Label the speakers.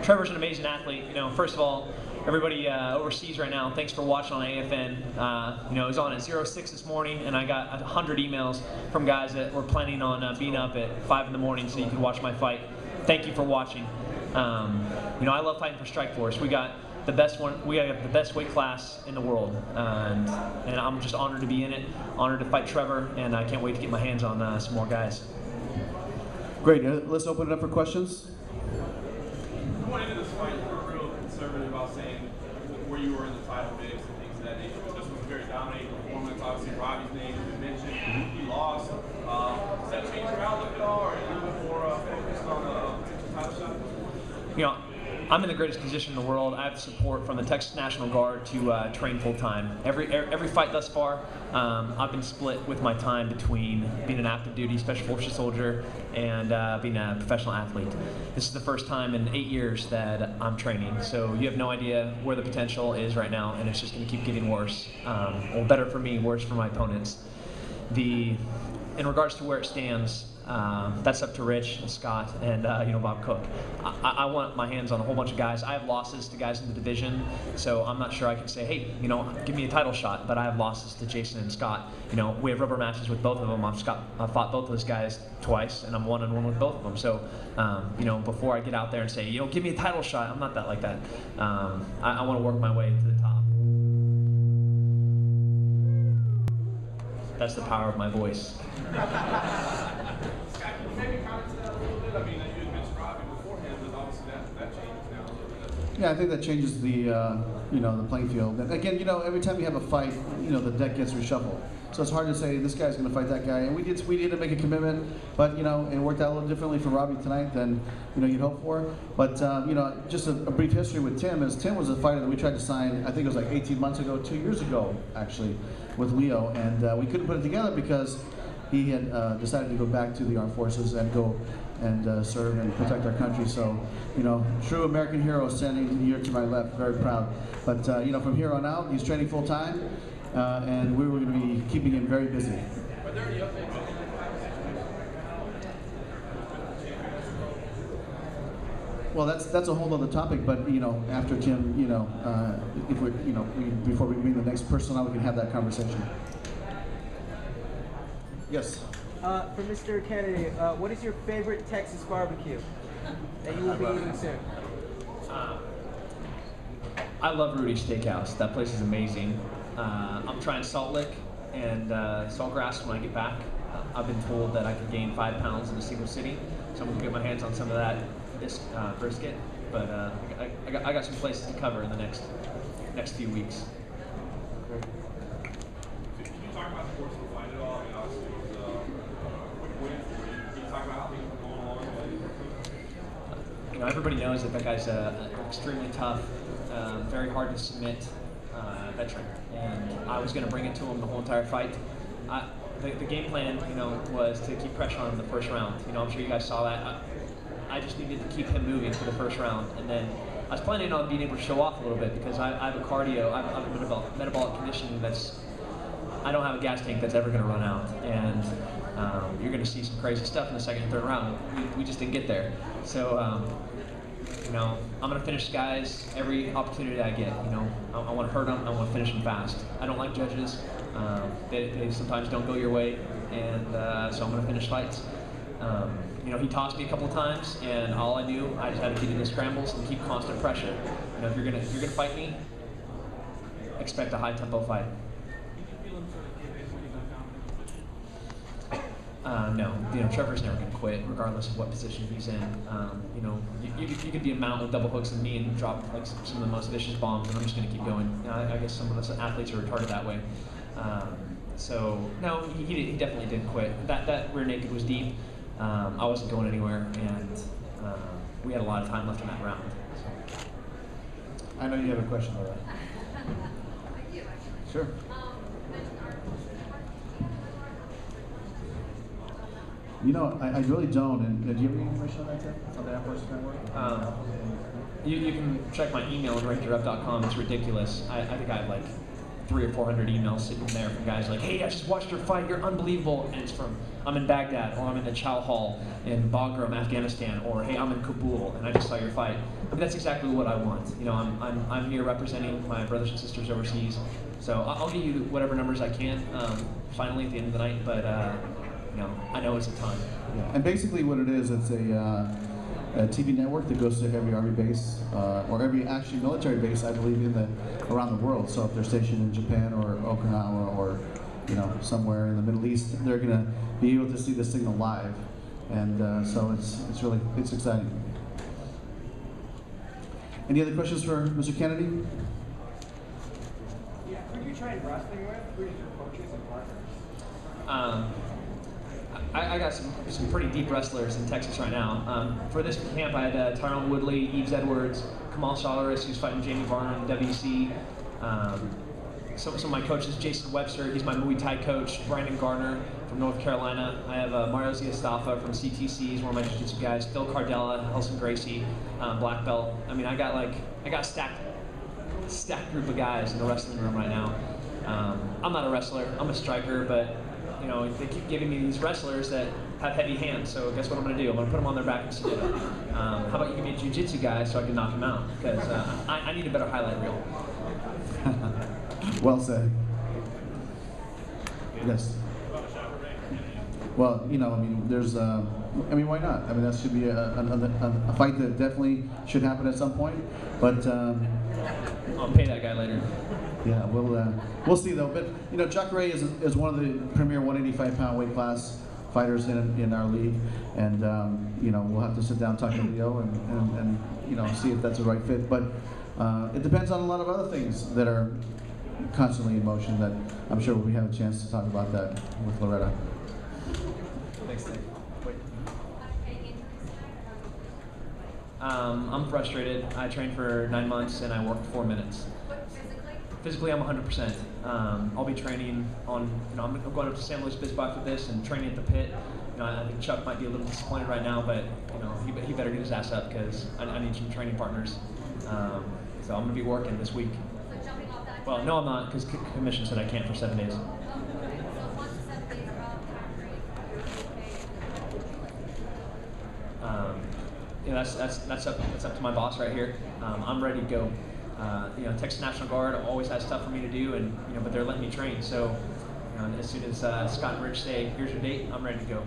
Speaker 1: Trevor's an amazing athlete. First of all, everybody overseas right now, thanks for watching on AFN. I was on at 06 this morning, and I got 100 emails from guys that were planning on being up at 5 in the morning so you could watch my fight. Thank you for watching. I love fighting for Strikeforce. We got the best one. We have the best weight class in the world, and I'm just honored to be in it. Honored to fight Trevor, and I can't wait to get my hands on some more guys.
Speaker 2: Great. Let's open it up for questions.
Speaker 3: Going into this fight, you were real conservative about saying where you were in the title mix and things of that nature. But this was a very dominating performance. Obviously, Robbie's name has been mentioned. He lost. Does that change your outlook at all, or are you a little bit more focused on a potential title shot?
Speaker 1: I'm in the greatest position in the world. I have support from the Texas National Guard to train full time. Every fight thus far, I've been split with my time between being an active duty special forces soldier and being a professional athlete. This is the first time in 8 years that I'm training, so you have no idea where the potential is right now, and it's just going to keep getting worse. Well, better for me, worse for my opponents. In regards to where it stands, that's up to Rich and Scott and Bob Cook. I want my hands on a whole bunch of guys. I have losses to guys in the division, so I'm not sure I can say, hey, give me a title shot. But I have losses to Jason and Scott. We have rubber matches with both of them. I've fought both those guys twice, and I'm 1-on-1 with both of them. So before I get out there and say, give me a title shot, I'm not that like that. I want to work my way to the top. That's the power of my voice.
Speaker 3: Scott, can you maybe comment to that a little bit? I mean, you had mentioned Robbie beforehand, but obviously that changes now a little bit.
Speaker 2: Yeah, I think that changes the the playing field. And again, every time you have a fight, the deck gets reshuffled. So it's hard to say this guy's going to fight that guy. And we did to make a commitment, but it worked out a little differently for Robbie tonight than you'd hope for. But just a brief history with Tim is Tim was a fighter that we tried to sign. I think it was like 18 months ago, 2 years ago actually, with Leo, and we couldn't put it together because he had decided to go back to the armed forces and go and serve and protect our country. So, true American hero standing here to my left, very proud. But from here on out, he's training full time, and we were going to be keeping him very busy.
Speaker 3: Are there any updates on
Speaker 2: Well, that's a whole other topic. But after Tim, if we, before we bring the next person on, we can have that conversation. Yes.
Speaker 4: For Mr. Kennedy, what is your favorite Texas barbecue that you will be eating soon?
Speaker 1: I love Rudy's Steakhouse. That place is amazing. I'm trying Salt Lick and Saltgrass when I get back. I've been told that I can gain 5 pounds in a single sitting, so I'm going to get my hands on some of that brisket. But I got some places to cover in the next few weeks.
Speaker 3: Can you talk about the course of the fight at all? I mean, obviously it was a quick win for you. Can you talk about how things were going along?
Speaker 1: Everybody knows that guy's extremely tough, very hard to submit veteran, and I was going to bring it to him the whole entire fight. The game plan, was to keep pressure on him in the first round. I'm sure you guys saw that. I just needed to keep him moving for the first round, and then I was planning on being able to show off a little bit because I have a cardio, I have a metabolic condition I don't have a gas tank that's ever going to run out, and you're going to see some crazy stuff in the second and third round. We just didn't get there. So, I'm going to finish guys every opportunity I get. I want to hurt them, I want to finish them fast. I don't like judges. They sometimes don't go your way, and so I'm going to finish fights. He tossed me a couple of times, and all I knew, I just had to keep in the scrambles and keep constant pressure. If you're gonna fight me, expect a high tempo fight. No, Trevor's never gonna quit, regardless of what position he's in. You could be a mount with double hooks and me and drop like some of the most vicious bombs, and I'm just gonna keep going. I guess some of us athletes are retarded that way. So no, he definitely didn't quit. That rear naked was deep. I wasn't going anywhere, and we had a lot of time left in that round. So.
Speaker 2: I know you have a question about that. Sure. I really don't. And do you have any information on that, Tim? On the Air Force network?
Speaker 1: You can check my email at rangerup.com. It's ridiculous. I think I have like 300 or 400 emails sitting there from guys like, hey, I just watched your fight, you're unbelievable, and it's from, I'm in Baghdad, or I'm in the Chow Hall in Bagram, Afghanistan, or hey, I'm in Kabul, and I just saw your fight. I mean, that's exactly what I want. You know, I'm here representing my brothers and sisters overseas, so I'll give you whatever numbers I can, finally at the end of the night, but you know, I know it's a ton.
Speaker 2: Yeah. And basically what it is, it's a TV network that goes to every Army base, or every actually military base, I believe, around the world. So if they're stationed in Japan or Okinawa or somewhere in the Middle East, they're going to be able to see the signal live, and so it's really exciting. Any other questions for Mr. Kennedy?
Speaker 4: Yeah, who do you train wrestling with? Who are your coaches and partners?
Speaker 1: I got some pretty deep wrestlers in Texas right now. For this camp, I had Tyrone Woodley, Yves Edwards, Kamal Shalaris, who's fighting Jamie Varner in WC. Some of my coaches, Jason Webster, he's my Muay Thai coach, Brandon Garner from North Carolina. I have Mario Ziastafa from CTC, he's one of my jiu-jitsu guys. Phil Cardella, Elson Gracie, black belt. I mean, I got stacked group of guys in the wrestling room right now. I'm not a wrestler, I'm a striker, but you know, they keep giving me these wrestlers that have heavy hands, so guess what I'm going to do? I'm going to put them on their back and submit them. How about you give me a jiu-jitsu guy so I can knock him out? Because I need a better highlight reel.
Speaker 2: Well said. Yes. Well, I mean, there's, I mean, why not? I mean, that should be a fight that definitely should happen at some point, but
Speaker 1: I'll pay that guy later.
Speaker 2: yeah, we'll see though. But Jacare is one of the premier 185-pound weight class fighters in our league, and we'll have to sit down and talk to Leo and see if that's the right fit. But it depends on a lot of other things that are constantly in motion that I'm sure we have a chance to talk about that with Loretta.
Speaker 1: Thanks, Dave. Wait. I'm frustrated. I trained for 9 months and I worked 4 minutes. Physically, I'm 100%. I'll be training on, I'm going up to San Luis Obispo after this and training at the pit. I think Chuck might be a little disappointed right now, but he better get his ass up because I need some training partners. So I'm going to be working this week. Well, no, I'm not, because commission said I can't for 7 days. That's up to my boss right here. I'm ready to go. Texas National Guard always has stuff for me to do, and but they're letting me train. So, as soon as Scott and Rich say, "Here's your date," I'm ready to go.